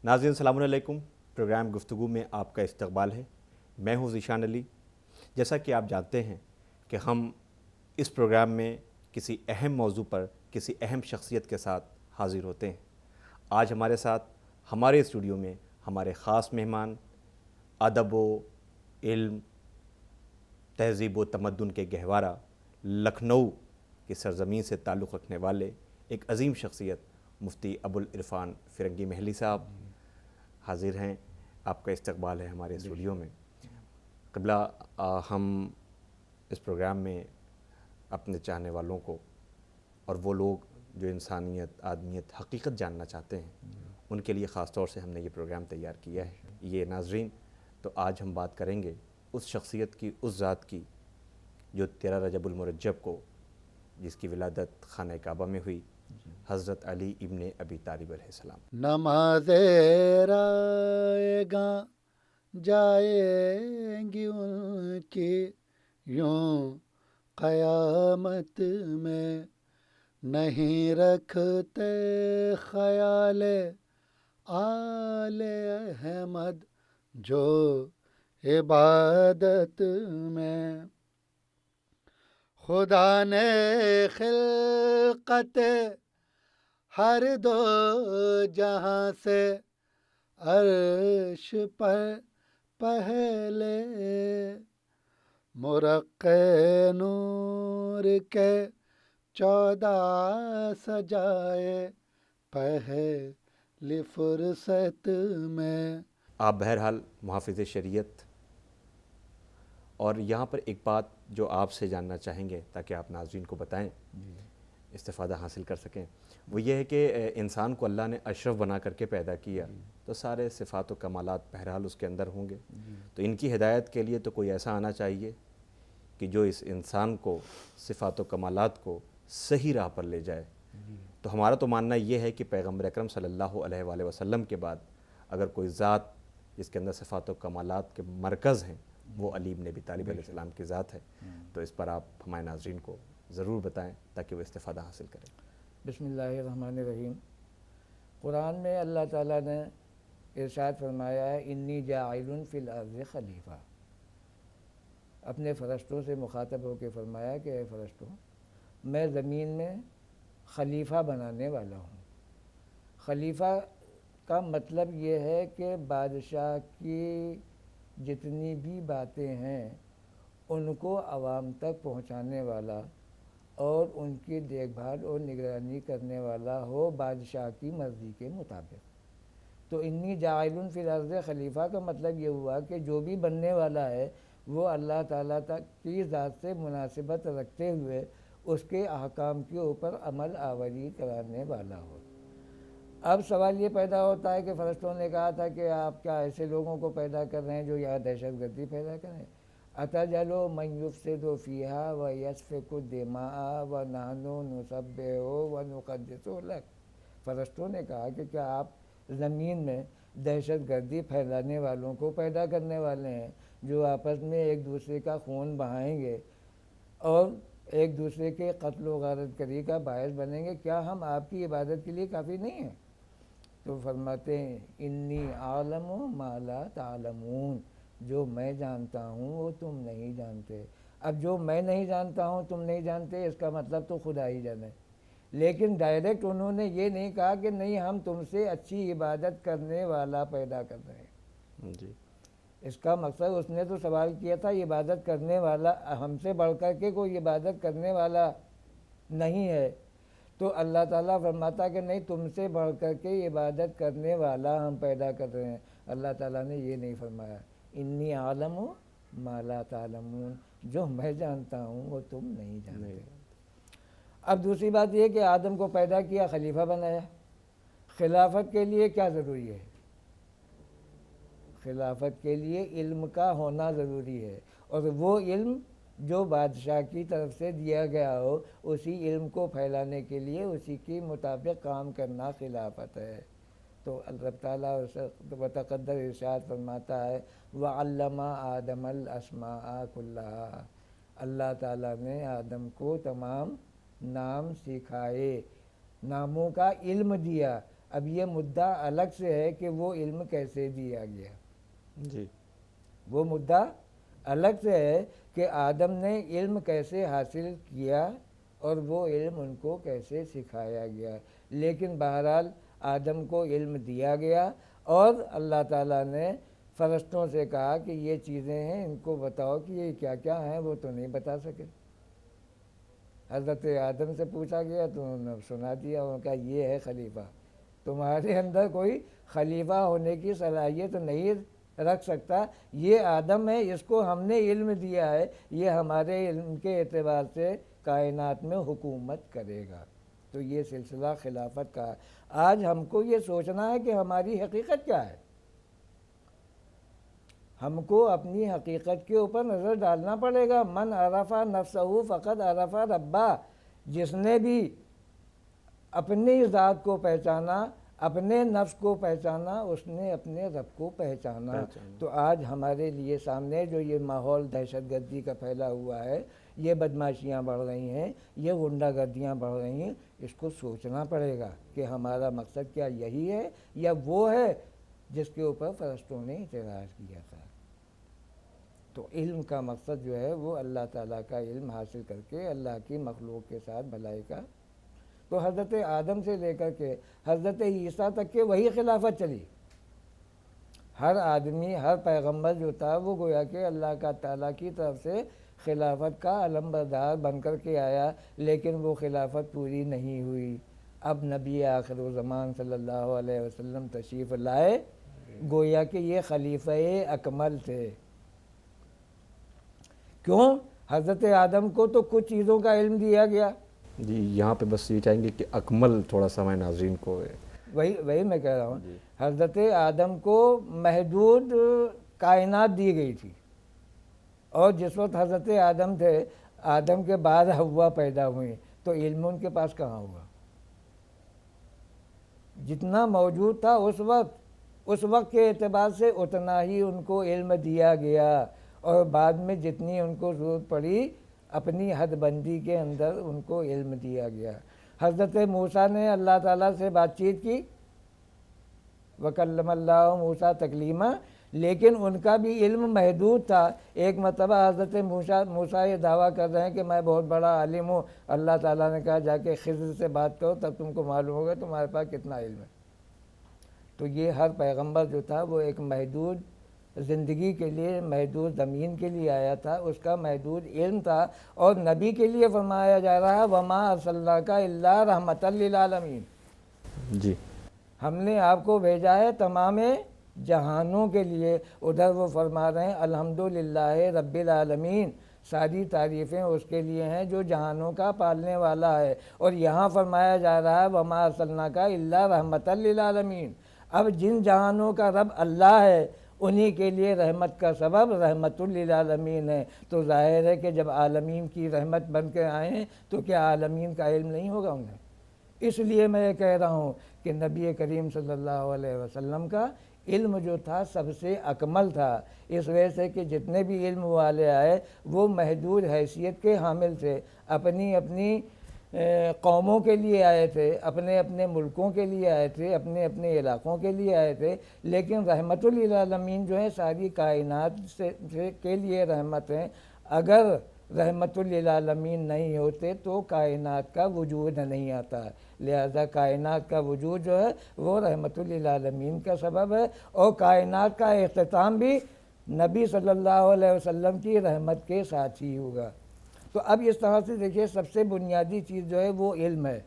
ناظرین السلام علیکم۔ پروگرام گفتگو میں آپ کا استقبال ہے۔ میں ہوں ذیشان علی۔ جیسا کہ آپ جانتے ہیں کہ ہم اس پروگرام میں کسی اہم موضوع پر کسی اہم شخصیت کے ساتھ حاضر ہوتے ہیں۔ آج ہمارے ساتھ ہمارے اسٹوڈیو میں ہمارے خاص مہمان ادب و علم، تہذیب و تمدن کے گہوارہ لکھنؤ کی سرزمین سے تعلق رکھنے والے ایک عظیم شخصیت مفتی ابوالعرفان فرنگی محلی صاحب حاضر ہیں۔ آپ کا استقبال ہے ہمارے اسٹوڈیو میں۔ قبلہ ہم اس پروگرام میں اپنے چاہنے والوں کو اور وہ لوگ جو انسانیت، آدمیت، حقیقت جاننا چاہتے ہیں ان کے لیے خاص طور سے ہم نے یہ پروگرام تیار کیا ہے۔ یہ ناظرین، تو آج ہم بات کریں گے اس شخصیت کی، اس ذات کی جو 13 رجب المرجب کو جس کی ولادت خانہ کعبہ میں ہوئی، حضرت علی ابن ابی طالب علیہ السلام۔ نماز رائے گاں جائیں گی ان کی یوں قیامت میں، نہیں رکھتے خیال آل احمد جو عبادت میں۔ خدا نے خلقت ہر دو جہاں سے عرش پر پہلے مرقع نور کے 14 سجائے پہلی فرصت میں۔ آپ بہرحال محافظ شریعت، اور یہاں پر ایک بات جو آپ سے جاننا چاہیں گے تاکہ آپ ناظرین کو بتائیں، استفادہ حاصل کر سکیں، وہ یہ ہے کہ انسان کو اللہ نے اشرف بنا کر کے پیدا کیا، تو سارے صفات و کمالات بہرحال اس کے اندر ہوں گے، تو ان کی ہدایت کے لیے تو کوئی ایسا آنا چاہیے کہ جو اس انسان کو، صفات و کمالات کو صحیح راہ پر لے جائے۔ تو ہمارا تو ماننا یہ ہے کہ پیغمبر اکرم صلی اللہ علیہ وآلہ وسلم کے بعد اگر کوئی ذات جس کے اندر صفات و کمالات کے مرکز ہیں، وہ علی ابن ابی طالب علیہ السلام کی ذات ہے۔ تو اس پر آپ ہمارے ناظرین کو ضرور بتائیں تاکہ وہ استفادہ حاصل کریں۔ بسم اللہ الرحمن الرحیم۔ قرآن میں اللہ تعالیٰ نے ارشاد فرمایا ہے انی جاعل فی الارض خلیفہ۔ اپنے فرشتوں سے مخاطب ہو کے فرمایا کہ اے فرشتوں، میں زمین میں خلیفہ بنانے والا ہوں۔ خلیفہ کا مطلب یہ ہے کہ بادشاہ کی جتنی بھی باتیں ہیں ان کو عوام تک پہنچانے والا اور ان کی دیکھ بھال اور نگرانی کرنے والا ہو بادشاہ کی مرضی کے مطابق۔ تو انی جاعل فی الارض خلیفہ کا مطلب یہ ہوا کہ جو بھی بننے والا ہے وہ اللہ تعالیٰ تک کی ذات سے مناسبت رکھتے ہوئے اس کے احکام کے اوپر عمل آوری کرانے والا ہو۔ اب سوال یہ پیدا ہوتا ہے کہ فرشتوں نے کہا تھا کہ آپ کیا ایسے لوگوں کو پیدا کر رہے ہیں جو یہاں دہشت گردی پیدا کریں؟ اتجعل من یفسد فیہا ویسفک الدماء ونحن نسبح ونقدس لک۔ فرشتوں نے کہا کہ کیا آپ زمین میں دہشت گردی پھیلانے والوں کو پیدا کرنے والے ہیں جو آپس میں ایک دوسرے کا خون بہائیں گے اور ایک دوسرے کے قتل و غارت گری کا باعث بنیں گے؟ کیا ہم آپ کی عبادت کے لیے کافی نہیں ہیں؟ تو فرماتے ہیں انی اعلم ما لا تعلمون، جو میں جانتا ہوں وہ تم نہیں جانتے۔ اب جو میں نہیں جانتا ہوں تم نہیں جانتے، اس کا مطلب تو خدا ہی جانے۔ لیکن ڈائریکٹ انہوں نے یہ نہیں کہا کہ نہیں ہم تم سے اچھی عبادت کرنے والا پیدا کر رہے ہیں۔ جی، اس کا مقصد اس نے تو سوال کیا تھا عبادت کرنے والا ہم سے بڑھ کر کے کوئی عبادت کرنے والا نہیں ہے، تو اللہ تعالیٰ فرماتا کہ نہیں تم سے بڑھ کر کے عبادت کرنے والا ہم پیدا کر رہے ہیں۔ اللہ تعالیٰ نے یہ نہیں فرمایا انی اعلم ما لا تعلمون، جو میں جانتا ہوں وہ تم نہیں جانتے۔ اب دوسری بات یہ کہ آدم کو پیدا کیا، خلیفہ بنایا۔ خلافت کے لیے کیا ضروری ہے؟ خلافت کے لیے علم کا ہونا ضروری ہے، اور وہ علم جو بادشاہ کی طرف سے دیا گیا ہو اسی علم کو پھیلانے کے لیے اسی کے مطابق کام کرنا خلافت ہے۔ تو اللہ تعالیٰ وتقدر ارشاد فرماتا ہے وَعَلَّمَ آدَمَ الْأَسْمَاءَ كُلَّهَا، اللہ تعالیٰ نے آدم کو تمام نام سکھائے، ناموں کا علم دیا۔ اب یہ مدعا الگ سے ہے کہ وہ علم کیسے دیا گیا، جی وہ مدعا الگ سے ہے کہ آدم نے علم کیسے حاصل کیا اور وہ علم ان کو کیسے سکھایا گیا، لیکن بہرحال آدم کو علم دیا گیا اور اللہ تعالیٰ نے فرشتوں سے کہا کہ یہ چیزیں ہیں، ان کو بتاؤ کہ یہ کیا کیا ہیں، وہ تو نہیں بتا سکے۔ حضرت آدم سے پوچھا گیا تو انہوں نے سنا دیا، انہوں نے کہا یہ ہے خلیفہ، تمہارے اندر کوئی خلیفہ ہونے کی صلاحیت نہیں رکھ سکتا، یہ آدم ہے، اس کو ہم نے علم دیا ہے، یہ ہمارے علم کے اعتبار سے کائنات میں حکومت کرے گا۔ تو یہ سلسلہ خلافت کا ہے۔ آج ہم کو یہ سوچنا ہے کہ ہماری حقیقت کیا ہے، ہم کو اپنی حقیقت کے اوپر نظر ڈالنا پڑے گا۔ من عرف نفسہ فقد عرف ربہ، جس نے بھی اپنی ذات کو پہچانا، اپنے نفس کو پہچانا، اس نے اپنے رب کو پہچانا۔ تو آج ہمارے لیے سامنے جو یہ ماحول دہشت گردی کا پھیلا ہوا ہے، یہ بدماشیاں بڑھ رہی ہیں، یہ غنڈہ گردیاں بڑھ رہی ہیں، اس کو سوچنا پڑے گا کہ ہمارا مقصد کیا یہی ہے یا وہ ہے جس کے اوپر فرشتوں نے اعتراض کیا تھا۔ تو علم کا مقصد جو ہے وہ اللہ تعالیٰ کا علم حاصل کر کے اللہ کی مخلوق کے ساتھ بھلائی کا۔ تو حضرت آدم سے لے کر کے حضرت عیسیٰ تک کے وہی خلافت چلی۔ ہر آدمی، ہر پیغمبر جو تھا وہ گویا کہ اللہ کا تعالیٰ کی طرف سے خلافت کا علمبردار بن کر کے آیا، لیکن وہ خلافت پوری نہیں ہوئی۔ اب نبی آخر الزمان صلی اللہ علیہ وسلم تشریف لائے، گویا کہ یہ خلیفہ اکمل تھے۔ کیوں؟ حضرت آدم کو تو کچھ چیزوں کا علم دیا گیا۔ جی یہاں پہ بس یہ چاہیں گے کہ اکمل تھوڑا سا ہمارے ناظرین کو وہی میں کہہ رہا ہوں، حضرت آدم کو محدود کائنات دی گئی تھی، اور جس وقت حضرت آدم تھے، آدم کے بعد حوا پیدا ہوئیں، تو علم ان کے پاس کہاں ہوا؟ جتنا موجود تھا اس وقت کے اعتبار سے اتنا ہی ان کو علم دیا گیا، اور بعد میں جتنی ان کو ضرورت پڑی اپنی حد بندی کے اندر ان کو علم دیا گیا۔ حضرت موسیٰ نے اللہ تعالیٰ سے بات چیت کی، وَكَلَّمَ اللَّهُ مُوسَىٰ تَكْلِيمًا، لیکن ان کا بھی علم محدود تھا۔ ایک مرتبہ حضرت موسیٰ یہ دعویٰ کر رہے ہیں کہ میں بہت بڑا عالم ہوں، اللہ تعالیٰ نے کہا جا کے خضر سے بات کرو تب تم کو معلوم ہوگا تمہارے پاس کتنا علم ہے۔ تو یہ ہر پیغمبر جو تھا وہ ایک محدود زندگی کے لیے، محدود زمین کے لیے آیا تھا، اس کا محدود علم تھا، اور نبی کے لیے فرمایا جا رہا ہے وَمَا أَرْسَلْنَاكَ إِلَّا رَحْمَةً لِلْعَالَمِينَ، جی ہم نے آپ کو بھیجا ہے تمام جہانوں کے لیے۔ ادھر وہ فرما رہے ہیں الحمدللہ رب العالمین، ساری تعریفیں اس کے لیے ہیں جو جہانوں کا پالنے والا ہے، اور یہاں فرمایا جا رہا ہے وَمَا أَرْسَلْنَاكَ إِلَّا رَحْمَةً لِلْعَالَمِينَ۔ اب جن جہانوں کا رب اللہ ہے انہی کے لیے رحمت کا سبب رحمت للعالمین ہے۔ تو ظاہر ہے کہ جب عالمین کی رحمت بن کے آئے ہیں تو کیا عالمین کا علم نہیں ہوگا انہیں؟ اس لیے میں یہ کہہ رہا ہوں کہ نبی کریم صلی اللہ علیہ وسلم کا علم جو تھا سب سے اکمل تھا، اس وجہ سے کہ جتنے بھی علم والے آئے وہ محدود حیثیت کے حامل تھے، اپنی اپنی قوموں کے لیے آئے تھے، اپنے اپنے ملکوں کے لیے آئے تھے، اپنے اپنے علاقوں کے لیے آئے تھے، لیکن رحمت للعالمین جو ہے ساری کائنات کے لیے رحمت ہیں۔ اگر رحمت للعالمین نہیں ہوتے تو کائنات کا وجود نہیں آتا، لہذا کائنات کا وجود جو ہے وہ رحمت للعالمین کا سبب ہے، اور کائنات کا اختتام بھی نبی صلی اللہ علیہ وسلم کی رحمت کے ساتھ ہی ہوگا۔ تو اب اس طرح سے دیکھیے سب سے بنیادی چیز جو ہے وہ علم ہے،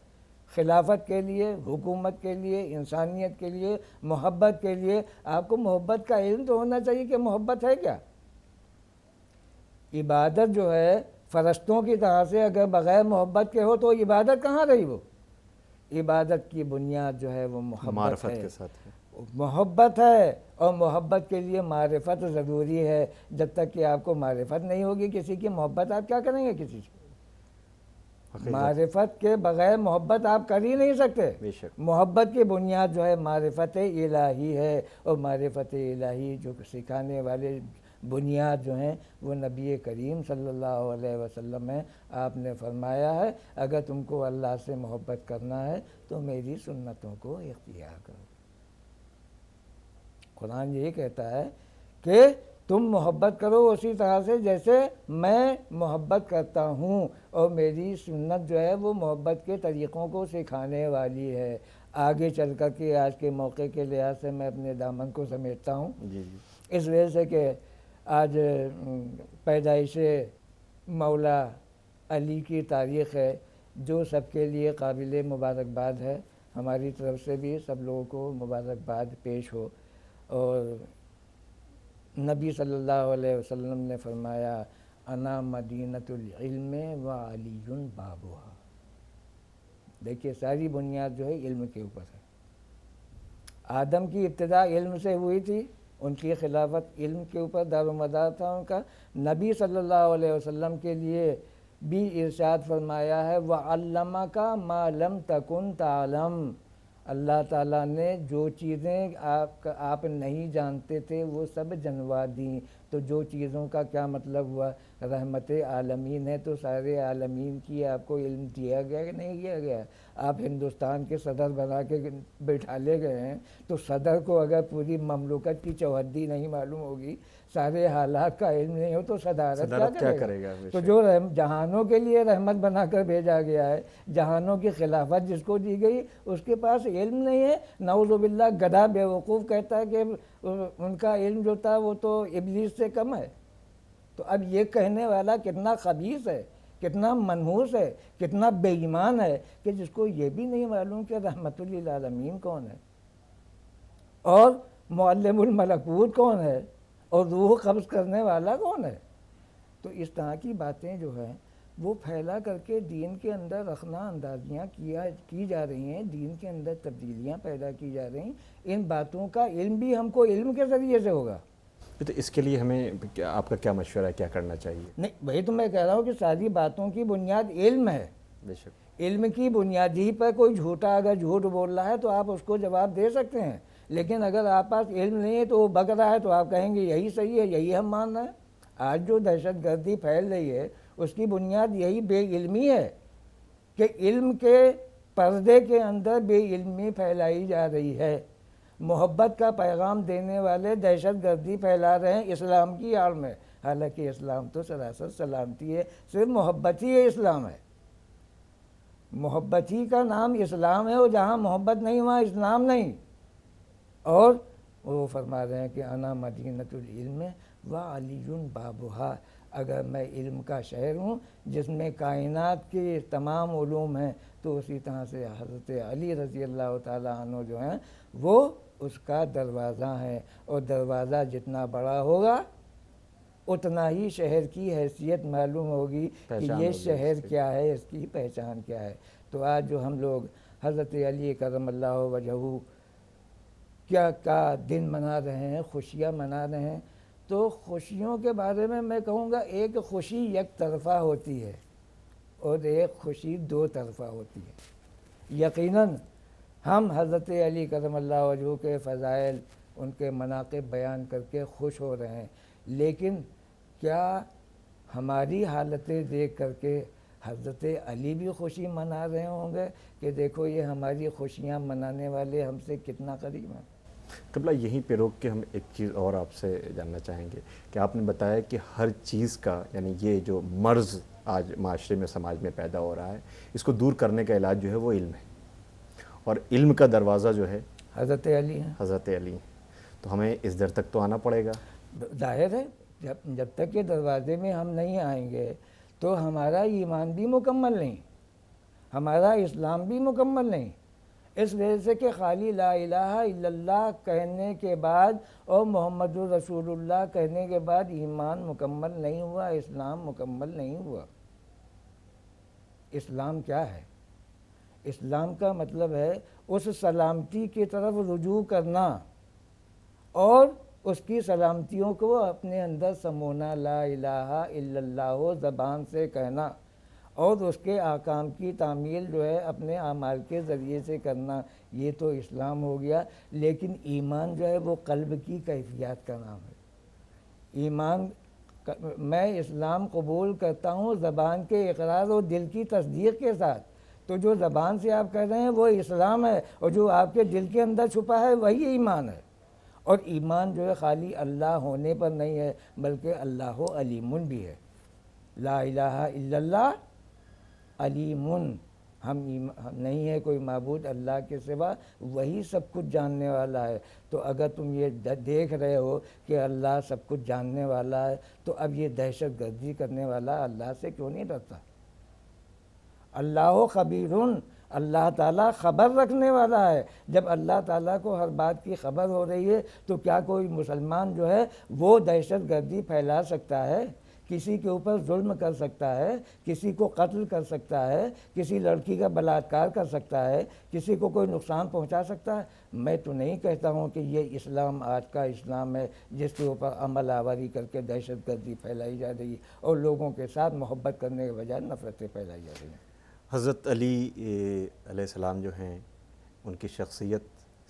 خلافت کے لیے، حکومت کے لیے، انسانیت کے لیے، محبت کے لیے۔ آپ کو محبت کا علم تو ہونا چاہیے کہ محبت ہے کیا۔ عبادت جو ہے فرشتوں کی طرح سے اگر بغیر محبت کے ہو تو عبادت کہاں رہی؟ وہ عبادت کی بنیاد جو ہے وہ محبت ہے، کے ساتھ ہے۔ محبت ہے، اور محبت کے لیے معرفت ضروری ہے۔ جب تک کہ آپ کو معرفت نہیں ہوگی کسی کی، محبت آپ کیا کریں گے کسی سے؟ معرفت کے بغیر محبت آپ کر ہی نہیں سکتے۔ بے شک محبت کی بنیاد جو ہے معرفت الہی ہے، اور معرفت الہی جو سکھانے والے بنیاد جو ہیں وہ نبی کریم صلی اللہ علیہ وسلم ہے۔ آپ نے فرمایا ہے اگر تم کو اللہ سے محبت کرنا ہے تو میری سنتوں کو اختیار کرو۔ قرآن یہی کہتا ہے کہ تم محبت کرو اسی طرح سے جیسے میں محبت کرتا ہوں، اور میری سنت جو ہے وہ محبت کے طریقوں کو سکھانے والی ہے۔ آگے چل کر کے آج کے موقع کے لحاظ سے میں اپنے دامن کو سمیٹتا ہوں، جی جی اس وجہ سے کہ آج پیدائش مولا علی کی تاریخ ہے، جو سب کے لیے قابل مبارکباد ہے۔ ہماری طرف سے بھی سب لوگوں کو مبارکباد پیش ہو۔ اور نبی صلی اللہ علیہ وسلم نے فرمایا انا مدینۃ العلم و علی بابها۔ دیکھیے ساری بنیاد جو ہے علم کے اوپر ہے۔ آدم کی ابتدا علم سے ہوئی تھی، ان کی خلافت علم کے اوپر دار و مدار تھا ان کا۔ نبی صلی اللہ علیہ وسلم کے لیے بھی ارشاد فرمایا ہے وَعَلَّمَكَ مَا لَمْ تَكُنْ تَعْلَمْ۔ اللہ تعالیٰ نے جو چیزیں آپ نہیں جانتے تھے وہ سب جنوا دیں۔ تو جو چیزوں کا کیا مطلب ہوا؟ رحمت عالمین ہے تو سارے عالمین کی آپ کو علم دیا گیا کہ نہیں دیا گیا؟ آپ ہندوستان کے صدر بنا کے بٹھا لے گئے ہیں، تو صدر کو اگر پوری مملکت کی چوہدی نہیں معلوم ہوگی، سارے حالات کا علم نہیں ہو تو صدارت کیا کرے گا؟ تو جو جہانوں کے لیے رحمت بنا کر بھیجا گیا ہے، جہانوں کی خلافت جس کو دی گئی، اس کے پاس علم نہیں ہے۔ نعوذ باللہ گدھا بیوقوف کہتا ہے کہ ان کا علم جو تھا وہ تو ابلیس سے کم ہے۔ تو اب یہ کہنے والا کتنا خبیث ہے، کتنا منحوس ہے، کتنا بے ایمان ہے کہ جس کو یہ بھی نہیں معلوم کہ رحمت للعالمین کون ہے، اور معلم الملکوت کون ہے، اور روح قبض کرنے والا کون ہے۔ تو اس طرح کی باتیں جو ہیں وہ پھیلا کر کے دین کے اندر رخنہ اندازیاں کی جا رہی ہیں، دین کے اندر تبدیلیاں پیدا کی جا رہی ہیں۔ ان باتوں کا علم بھی ہم کو علم کے ذریعے سے ہوگا۔ تو اس کے لیے ہمیں آپ کا کیا مشورہ ہے، کیا کرنا چاہیے؟ نہیں وہی تو میں کہہ رہا ہوں کہ ساری باتوں کی بنیاد علم ہے۔ بے شک علم کی بنیاد ہی پر کوئی جھوٹا اگر جھوٹ بول رہا ہے تو آپ اس کو جواب دے سکتے ہیں، لیکن اگر آپ پاس علم نہیں ہے تو وہ بک رہا ہے تو آپ کہیں گے یہی صحیح ہے، یہی ہم مان رہے ہیں۔ آج جو دہشت گردی پھیل رہی ہے اس کی بنیاد یہی بے علمی ہے کہ علم کے پردے کے اندر بے علمی پھیلائی جا رہی ہے۔ محبت کا پیغام دینے والے دہشت گردی پھیلا رہے ہیں اسلام کی آڑ میں، حالانکہ اسلام تو سراسر سلامتی ہے، صرف محبت ہی اسلام ہے۔ محبت ہی کا نام اسلام ہے، اور جہاں محبت نہیں وہاں اسلام نہیں۔ اور وہ فرما رہے ہیں کہ انا مدینۃ العلم و علی بابها۔ اگر میں علم کا شہر ہوں جس میں کائنات کے تمام علوم ہیں، تو اسی طرح سے حضرت علی رضی اللہ تعالیٰ عنہ جو ہیں وہ اس کا دروازہ ہیں، اور دروازہ جتنا بڑا ہوگا اتنا ہی شہر کی حیثیت معلوم ہوگی کہ یہ شہر کیا ہے، اس کی پہچان کیا ہے۔ تو آج جو ہم لوگ حضرت علی کرم اللہ وجہہ کا دن منا رہے ہیں، خوشیاں منا رہے ہیں، تو خوشیوں کے بارے میں کہوں گا ایک خوشی یک طرفہ ہوتی ہے اور ایک خوشی دو طرفہ ہوتی ہے۔ یقیناً ہم حضرت علی کرم اللہ وجہہ کے فضائل، ان کے مناقب بیان کر کے خوش ہو رہے ہیں، لیکن کیا ہماری حالتیں دیکھ کر کے حضرت علی بھی خوشی منا رہے ہوں گے کہ دیکھو یہ ہماری خوشیاں منانے والے ہم سے کتنا قریب ہیں؟ قبلہ یہیں پہ روک کے ہم ایک چیز اور آپ سے جاننا چاہیں گے کہ آپ نے بتایا کہ ہر چیز کا، یعنی یہ جو مرض آج معاشرے میں سماج میں پیدا ہو رہا ہے، اس کو دور کرنے کا علاج جو ہے وہ علم ہے، اور علم کا دروازہ جو ہے حضرت علی ہیں۔ حضرت علی ہیں۔ تو ہمیں اس در تک تو آنا پڑے گا۔ ظاہر ہے جب تک یہ دروازے میں ہم نہیں آئیں گے تو ہمارا ایمان بھی مکمل نہیں، ہمارا اسلام بھی مکمل نہیں۔ اس وجہ سے کہ خالی لا الہ الا اللہ کہنے کے بعد اور محمد رسول اللہ کہنے کے بعد ایمان مکمل نہیں ہوا، اسلام مکمل نہیں ہوا۔ اسلام کیا ہے؟ اسلام کا مطلب ہے اس سلامتی کی طرف رجوع کرنا اور اس کی سلامتیوں کو اپنے اندر سمونا، لا الہ الا اللہ زبان سے کہنا، اور اس کے احکام کی تعمیل جو ہے اپنے اعمال کے ذریعے سے کرنا، یہ تو اسلام ہو گیا۔ لیکن ایمان جو ہے وہ قلب کی کیفیات کا نام ہے۔ ایمان میں اسلام قبول کرتا ہوں زبان کے اقرار اور دل کی تصدیق کے ساتھ. تو جو زبان سے آپ کہہ رہے ہیں وہ اسلام ہے، اور جو آپ کے دل کے اندر چھپا ہے وہی ایمان ہے. اور ایمان جو ہے خالی اللہ ہونے پر نہیں ہے بلکہ اللہ علیم بھی ہے. لا الہ الا اللہ علیم، ہم نہیں ہے کوئی معبود اللہ کے سوا، وہی سب کچھ جاننے والا ہے. تو اگر تم یہ دیکھ رہے ہو کہ اللہ سب کچھ جاننے والا ہے تو اب یہ دہشت گردی کرنے والا اللہ سے کیوں نہیں ڈرتا؟ اللہ خبیرن، اللہ تعالیٰ خبر رکھنے والا ہے. جب اللہ تعالیٰ کو ہر بات کی خبر ہو رہی ہے تو کیا کوئی مسلمان جو ہے وہ دہشت گردی پھیلا سکتا ہے، کسی کے اوپر ظلم کر سکتا ہے، کسی کو قتل کر سکتا ہے، کسی لڑکی کا بلاత్కాر کر سکتا ہے، کسی کو کوئی نقصان پہنچا سکتا ہے؟ میں تو نہیں کہتا ہوں کہ یہ اسلام آج کا اسلام ہے جس کے اوپر عمل آوری کر کے دہشت گردی پھیلائی جا رہی ہے اور لوگوں کے ساتھ محبت کرنے کے بجائے نفرتیں پھیلائی جا رہی ہیں. حضرت علی علیہ السلام جو ہیں ان کی شخصیت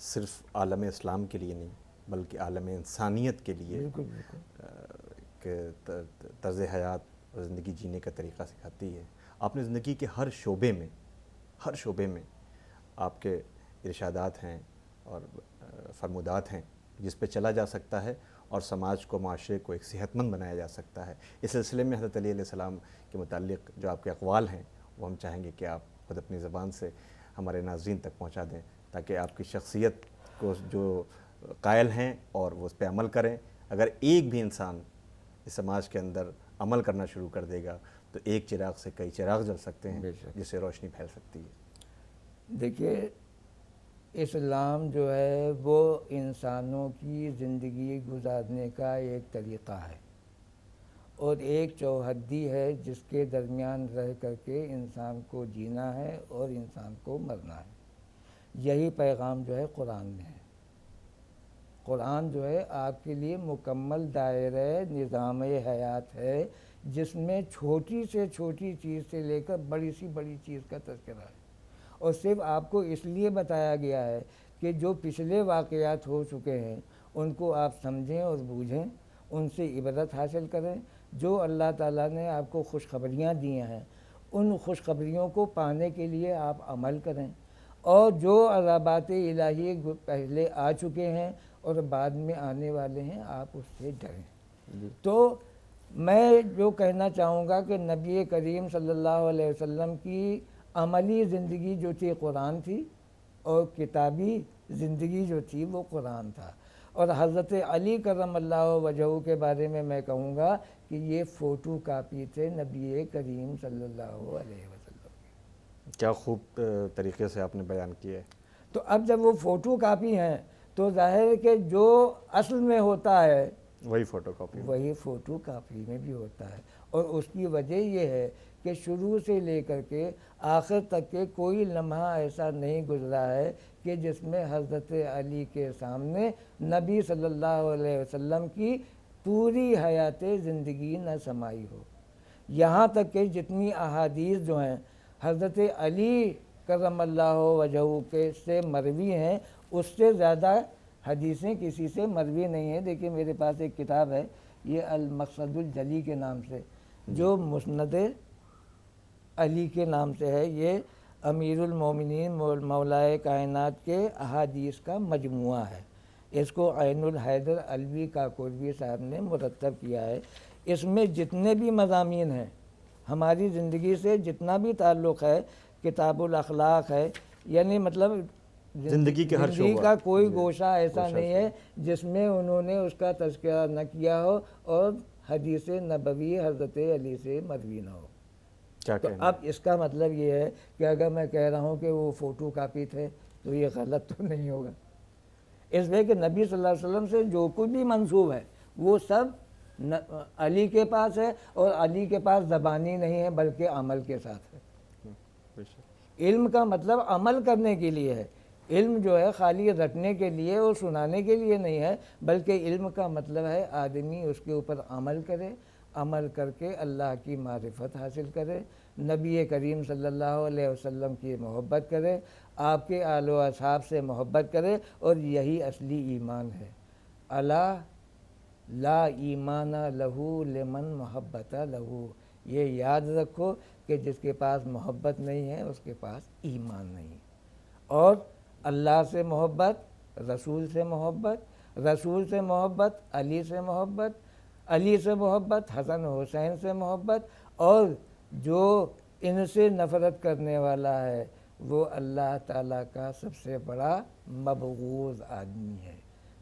صرف عالم اسلام کے لیے نہیں بلکہ عالم انسانیت کے لیے بالکل بالکل کہ طرز حیات اور زندگی جینے کا طریقہ سکھاتی ہے. آپ نے زندگی کے ہر شعبے میں آپ کے ارشادات ہیں اور فرمودات ہیں جس پہ چلا جا سکتا ہے اور سماج کو، معاشرے کو ایک صحت مند بنایا جا سکتا ہے. اس سلسلے میں حضرت علی علیہ السلام کے متعلق جو آپ کے اقوال ہیں وہ ہم چاہیں گے کہ آپ خود اپنی زبان سے ہمارے ناظرین تک پہنچا دیں تاکہ آپ کی شخصیت کو جو قائل ہیں اور وہ اس پہ عمل کریں. اگر ایک بھی انسان اس سماج کے اندر عمل کرنا شروع کر دے گا تو ایک چراغ سے کئی چراغ جل سکتے ہیں جس سے روشنی پھیل سکتی ہے. دیکھیے اسلام جو ہے وہ انسانوں کی زندگی گزارنے کا ایک طریقہ ہے اور ایک چوحدی ہے جس کے درمیان رہ کر کے انسان کو جینا ہے اور انسان کو مرنا ہے. یہی پیغام جو ہے قرآن میں ہے. قرآن جو ہے آپ کے لیے مکمل دائرہ نظام حیات ہے جس میں چھوٹی سے چھوٹی چیز سے لے کر بڑی سی بڑی چیز کا تذکرہ ہے. اور صرف آپ کو اس لیے بتایا گیا ہے کہ جو پچھلے واقعات ہو چکے ہیں ان کو آپ سمجھیں اور بوجھیں، ان سے عبرت حاصل کریں. جو اللہ تعالیٰ نے آپ کو خوشخبریاں دی ہیں ان خوشخبریوں کو پانے کے لیے آپ عمل کریں، اور جو عذابات الہی پہلے آ چکے ہیں اور بعد میں آنے والے ہیں آپ اس سے ڈریں. تو میں جو کہنا چاہوں گا کہ نبی کریم صلی اللہ علیہ وسلم کی عملی زندگی جو تھی قرآن تھی اور کتابی زندگی جو تھی وہ قرآن تھا. اور حضرت علی کرم اللہ وجہہ کے بارے میں کہوں گا کہ یہ فوٹو کاپی تھے نبی کریم صلی اللہ علیہ وسلم. کیا خوب طریقے سے آپ نے بیان کیا ہے. تو اب جب وہ فوٹو کاپی ہیں تو ظاہر ہے کہ جو اصل میں ہوتا ہے وہی فوٹو کاپی وہی فوٹو کاپی میں بھی ہوتا ہے. اور اس کی وجہ یہ ہے کہ شروع سے لے کر کے آخر تک کے کوئی لمحہ ایسا نہیں گزرا ہے کہ جس میں حضرت علی کے سامنے نبی صلی اللہ علیہ وسلم کی پوری حیات زندگی نہ سمائی ہو. یہاں تک کہ جتنی احادیث جو ہیں حضرت علی کرم اللہ وجہہ کے سے مروی ہیں اس سے زیادہ حدیثیں کسی سے مروی نہیں ہیں. دیکھیے میرے پاس ایک کتاب ہے یہ المقصد الجلی کے نام سے، جو مسند علی کے نام سے ہے. یہ امیر المومنین مولائے کائنات کے احادیث کا مجموعہ ہے. اس کو عین الحیدر علوی کاکولوی صاحب نے مرتب کیا ہے. اس میں جتنے بھی مضامین ہیں ہماری زندگی سے جتنا بھی تعلق ہے، کتاب الاخلاق ہے، یعنی مطلب زندگی کے ہر زندگی کا کوئی گوشہ ایسا نہیں ہے جس میں انہوں نے اس کا تذکرہ نہ کیا ہو اور حدیث نبوی حضرت علی سے مروی نہ ہو. تو اب اس کا مطلب یہ ہے کہ اگر میں کہہ رہا ہوں کہ وہ فوٹو کاپی تھے تو یہ غلط تو نہیں ہوگا، اس لیے کہ نبی صلی اللہ علیہ وسلم سے جو کچھ بھی منسوب ہے وہ سب علی کے پاس ہے، اور علی کے پاس زبانی نہیں ہے بلکہ عمل کے ساتھ ہے. علم کا مطلب عمل کرنے کے لیے ہے. علم جو ہے خالی رٹنے کے لیے اور سنانے کے لیے نہیں ہے، بلکہ علم کا مطلب ہے آدمی اس کے اوپر عمل کرے، عمل کر کے اللہ کی معرفت حاصل کرے، نبی کریم صلی اللہ علیہ وسلم کی محبت کرے، آپ کے آل و اصحاب سے محبت کرے، اور یہی اصلی ایمان ہے. الا لا ایمان لہو لمن محبت لہو، یہ یاد رکھو کہ جس کے پاس محبت نہیں ہے اس کے پاس ایمان نہیں۔ اور اللہ سے محبت، رسول سے محبت، رسول سے محبت، علی سے محبت، علی سے محبت، حسن و حسین سے محبت، اور جو ان سے نفرت کرنے والا ہے وہ اللہ تعالیٰ کا سب سے بڑا مبغوض آدمی ہے۔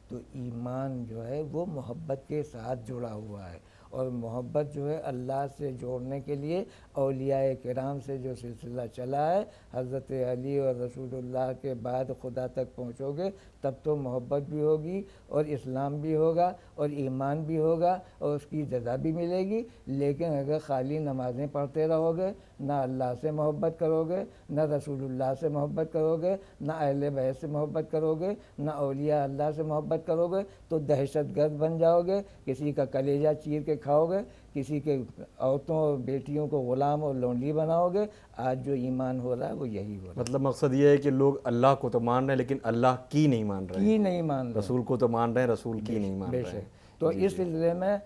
تو ایمان جو ہے وہ محبت کے ساتھ جڑا ہوا ہے، اور محبت جو ہے اللہ سے جوڑنے کے لیے اولیاء کرام سے جو سلسلہ چلا ہے، حضرت علی اور رسول اللہ کے بعد خدا تک پہنچو گے تب تو محبت بھی ہوگی اور اسلام بھی ہوگا اور ایمان بھی ہوگا اور اس کی جزا بھی ملے گی۔ لیکن اگر خالی نمازیں پڑھتے رہو گے، نہ اللہ سے محبت کرو گے، نہ رسول اللہ سے محبت کرو گے، نہ اہل بیت سے محبت کرو گے، نہ اولیاء اللہ سے محبت کرو گے، تو دہشت گرد بن جاؤ گے، کسی کا کلیجہ چیر کے کھاؤ گے، کسی کے عورتوں اور بیٹیوں کو غلام اور لونڈی بناؤ گے۔ آج جو ایمان ہو رہا ہے وہ یہی ہو رہا ہے۔ مطلب مقصد یہ ہے کہ لوگ اللہ کو تو مان رہے ہیں لیکن اللہ کی نہیں مان رہے ہیں، کی نہیں مان رہے، رسول کو تو مان رہے ہیں، رسول کی نہیں مان بے رہے ہیں۔ شک۔ تو اس سلسلے میں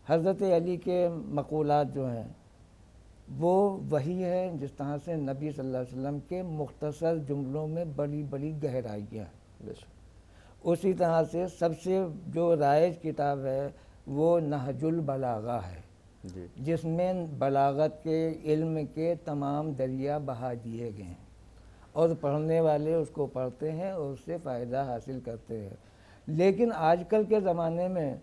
حضرت علی کے مقولات جو ہیں وہ وہی ہے جس طرح سے نبی صلی اللہ علیہ وسلم کے مختصر جملوں میں بڑی بڑی گہرائیاں ہیں۔ بے شک۔ اسی طرح سے سب سے جو رائج کتاب ہے وہ نہج البلاغہ ہے، جی جس میں بلاغت کے علم کے تمام دریا بہا دیے گئے ہیں، اور پڑھنے والے اس کو پڑھتے ہیں اور اس سے فائدہ حاصل کرتے ہیں۔ لیکن آج کل کے زمانے میں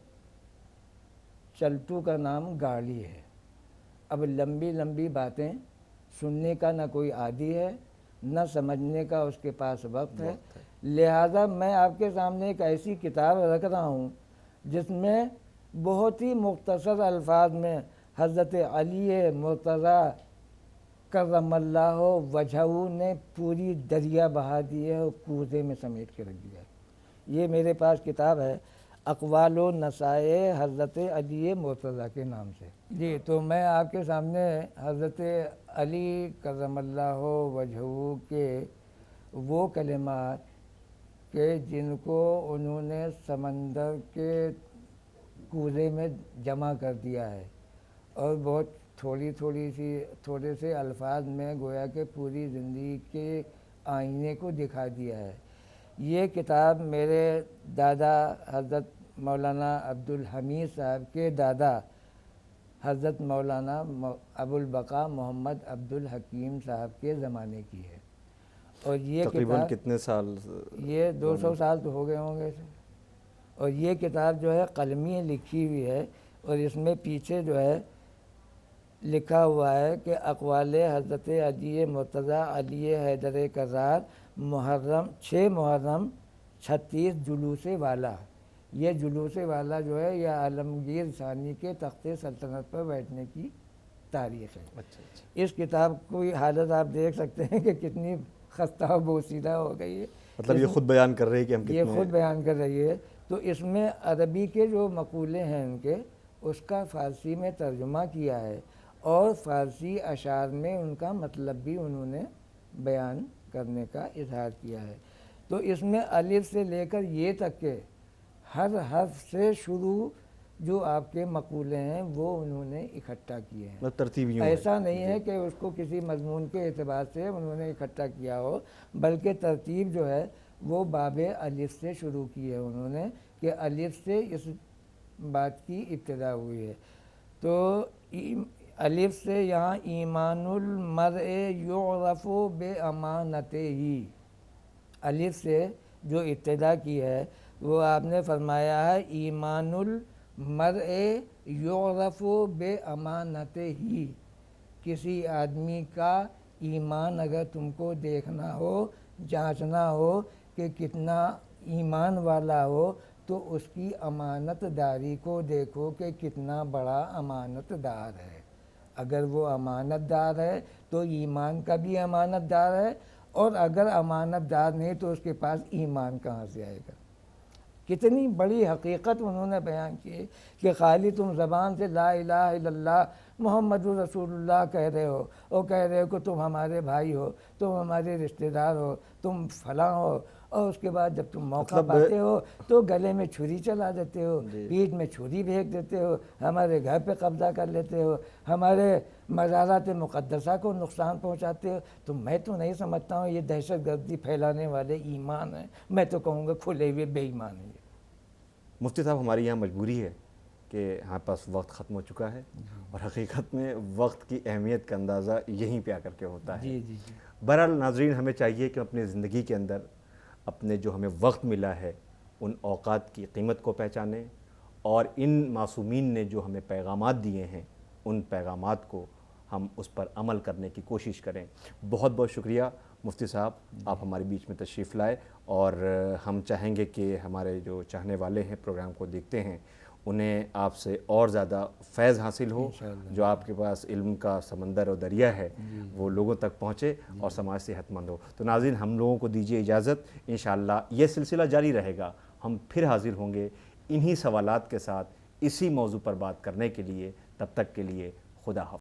چلٹو کا نام گاڑی ہے، اب لمبی لمبی باتیں سننے کا نہ کوئی عادی ہے، نہ سمجھنے کا اس کے پاس وقت ہے۔ لہذا میں آپ کے سامنے ایک ایسی کتاب رکھ رہا ہوں جس میں بہت ہی مختصر الفاظ میں حضرت علی مرتضیٰ کرم اللہ وجہہ نے پوری دریا بہا دی ہے اور کوزے میں سمیٹ کے رکھ دیا ہے۔ یہ میرے پاس کتاب ہے اقوال و نصائح حضرت علی مرتضیٰ کے نام سے۔ جی تو میں آپ کے سامنے حضرت علی کرم اللہ وجہہ کے وہ کلمات کہ جن کو انہوں نے سمندر کے کوزے میں جمع کر دیا ہے، اور بہت تھوڑے سے الفاظ میں گویا کہ پوری زندگی کے آئینے کو دکھا دیا ہے۔ یہ کتاب میرے دادا حضرت مولانا عبدالحمید صاحب کے دادا حضرت مولانا ابوالبقاء محمد عبدالحکیم صاحب کے زمانے کی ہے، اور یہ تقریباً کتاب کتنے سال؟ یہ 200 سال تو ہو گئے ہوں گے، اور یہ کتاب جو ہے قلمی لکھی ہوئی ہے، اور اس میں پیچھے جو ہے لکھا ہوا ہے کہ اقوال حضرت علی مرتضیٰ علی حیدر کرار محرم 6 محرم 36 جلوس والا۔ یہ جلوس والا جو ہے یہ عالمگیر ثانی کے تخت سلطنت پر بیٹھنے کی تاریخ ہے۔ اچھا اچھا۔ اس کتاب کی حالت آپ دیکھ سکتے ہیں کہ کتنی خستہ و بوسیدہ ہو گئی ہے۔ مطلب یہ خود بیان کر رہی ہے کہ ہم یہ کتنے خود بیان کر رہی ہے۔ تو اس میں عربی کے جو مقولے ہیں ان کے، اس کا فارسی میں ترجمہ کیا ہے، اور فارسی اشعار میں ان کا مطلب بھی انہوں نے بیان کرنے کا اظہار کیا ہے۔ تو اس میں الف سے لے کر یہ تک کہ ہر حرف سے شروع جو آپ کے مقولے ہیں وہ انہوں نے اکٹھا کیے ہیں۔ مطلب ترتیب یوں ہے۔ ایسا نہیں ہے کہ اس کو کسی مضمون کے اعتبار سے انہوں نے اکٹھا کیا ہو، بلکہ ترتیب جو ہے وہ باب الف سے شروع کی ہے انہوں نے، کہ الف سے اس بات کی ابتدا ہوئی ہے۔ تو الف سے یہاں ایمان المرء یعرف بامانتہ، الف سے جو ابتدا کی ہے وہ آپ نے فرمایا ہے ایمان المرء یعرف بامانتہ، کسی آدمی کا ایمان اگر تم کو دیکھنا ہو، جانچنا ہو کہ کتنا ایمان والا ہو، تو اس کی امانت داری کو دیکھو کہ کتنا بڑا امانت دار ہے۔ اگر وہ امانت دار ہے تو ایمان کا بھی امانت دار ہے، اور اگر امانت دار نہیں تو اس کے پاس ایمان کہاں سے آئے گا۔ کتنی بڑی حقیقت انہوں نے بیان کی کہ خالی تم زبان سے لا الہ الا اللہ محمد رسول اللہ کہہ رہے ہو، اور کہہ رہے ہو کہ تم ہمارے بھائی ہو، تم ہمارے رشتہ دار ہو، تم فلاں ہو، اور اس کے بعد جب تم موقع پاتے ہو تو گلے میں چھری چلا دیتے ہو، پیٹھ میں چھری پھینک دیتے ہو، ہمارے گھر پہ قبضہ کر لیتے ہو، ہمارے مزارات مقدسہ کو نقصان پہنچاتے ہو. تو میں تو نہیں سمجھتا ہوں یہ دہشت گردی پھیلانے والے ایمان ہیں، میں تو کہوں گا کھلے ہوئے بے ایمان ہیں. مفتی صاحب ہماری یہاں مجبوری ہے کہ ہمارے پاس وقت ختم ہو چکا ہے، اور حقیقت میں وقت کی اہمیت کا اندازہ یہیں پہ آ کر کے ہوتا ہے. جی جی جی. بہرحال ناظرین، ہمیں چاہیے کہ اپنی زندگی کے اندر اپنے جو ہمیں وقت ملا ہے ان اوقات کی قیمت کو پہچانیں، اور ان معصومین نے جو ہمیں پیغامات دیے ہیں ان پیغامات کو ہم اس پر عمل کرنے کی کوشش کریں. بہت بہت شکریہ مفتی صاحب، آپ ہمارے بیچ میں تشریف لائے، اور ہم چاہیں گے کہ ہمارے جو چاہنے والے ہیں پروگرام کو دیکھتے ہیں انہیں آپ سے اور زیادہ فیض حاصل ہو، جو آپ کے پاس علم کا سمندر اور دریا ہے وہ لوگوں تک پہنچے اور سماج صحت مند ہو. تو ناظرین، ہم لوگوں کو دیجیے اجازت، انشاءاللہ یہ سلسلہ جاری رہے گا. ہم پھر حاضر ہوں گے انہی سوالات کے ساتھ اسی موضوع پر بات کرنے کے لیے. تب تک کے لیے خدا حافظ.